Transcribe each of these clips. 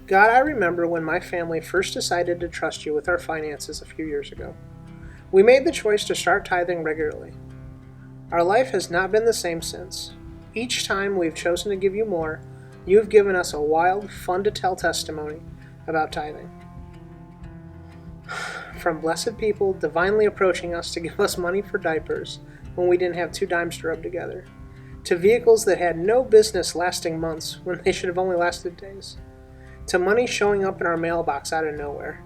God, I remember when my family first decided to trust you with our finances a few years ago. We made the choice to start tithing regularly. Our life has not been the same since. Each time we've chosen to give you more, you've given us a wild, fun-to-tell testimony about tithing. From blessed people divinely approaching us to give us money for diapers when we didn't have 2 dimes to rub together, to vehicles that had no business lasting months when they should have only lasted days, to money showing up in our mailbox out of nowhere.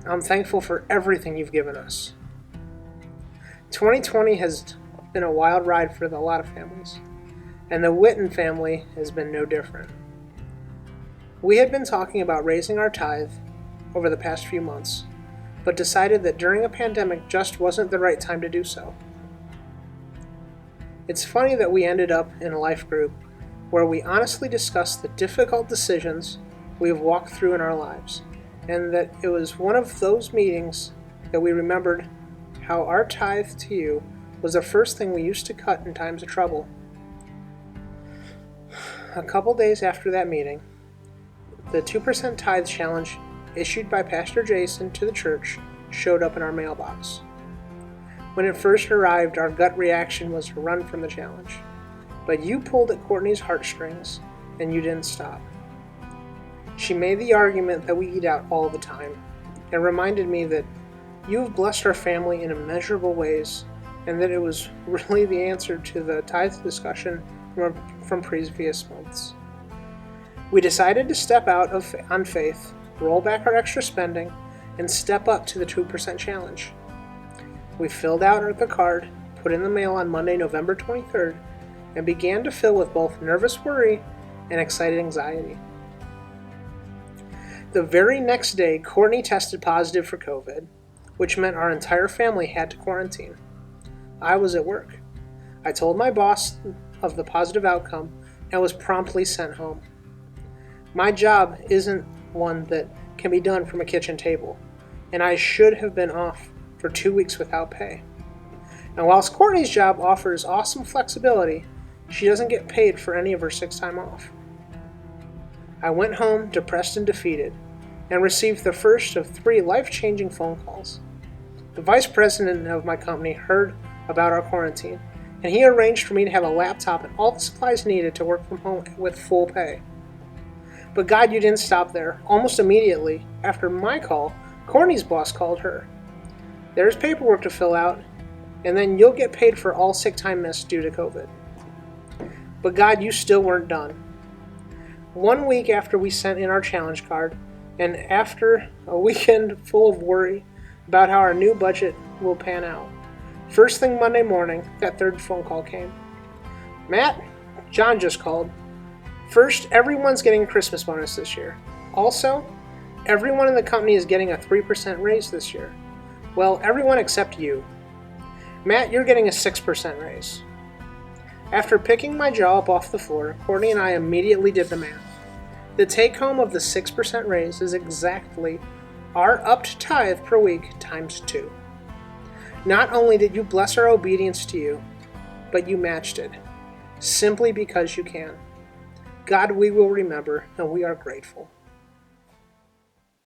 I'm thankful for everything you've given us. 2020 has been a wild ride for a lot of families, and the Witten family has been no different. We had been talking about raising our tithe over the past few months, but decided that during a pandemic just wasn't the right time to do so. It's funny that we ended up in a life group where we honestly discussed the difficult decisions we have walked through in our lives, and that it was one of those meetings that we remembered how our tithe to you was the first thing we used to cut in times of trouble. A couple days after that meeting, the 2% tithe challenge issued by Pastor Jason to the church showed up in our mailbox. When it first arrived, our gut reaction was to run from the challenge. But you pulled at Courtney's heartstrings, and you didn't stop. She made the argument that we eat out all the time, and reminded me that you have blessed our family in immeasurable ways, and that it was really the answer to the tithe discussion from previous months. We decided to step out on faith, roll back our extra spending, and step up to the 2% challenge. We filled out the card, put in the mail on Monday, November 23rd, and began to fill with both nervous worry and excited anxiety. The very next day, Courtney tested positive for COVID, which meant our entire family had to quarantine. I was at work. I told my boss of the positive outcome and was promptly sent home. My job isn't one that can be done from a kitchen table, and I should have been off for 2 weeks without pay. And whilst Courtney's job offers awesome flexibility, she doesn't get paid for any of her 6 time off. I went home depressed and defeated, and received the first of 3 life-changing phone calls. The vice president of my company heard about our quarantine, and he arranged for me to have a laptop and all the supplies needed to work from home with full pay. But God, you didn't stop there. Almost immediately after my call, Courtney's boss called her. There's paperwork to fill out, and then you'll get paid for all sick time missed due to COVID. But God, you still weren't done. 1 week after we sent in our challenge card, and after a weekend full of worry about how our new budget will pan out, first thing Monday morning, that 3rd phone call came. Matt, John just called. First, everyone's getting a Christmas bonus this year. Also, everyone in the company is getting a 3% raise this year. Well, everyone except you. Matt, you're getting a 6% raise. After picking my jaw up off the floor, Courtney and I immediately did the math. The take-home of the 6% raise is exactly our upped tithe per week times 2. Not only did you bless our obedience to you, but you matched it, simply because you can. God, we will remember, and we are grateful.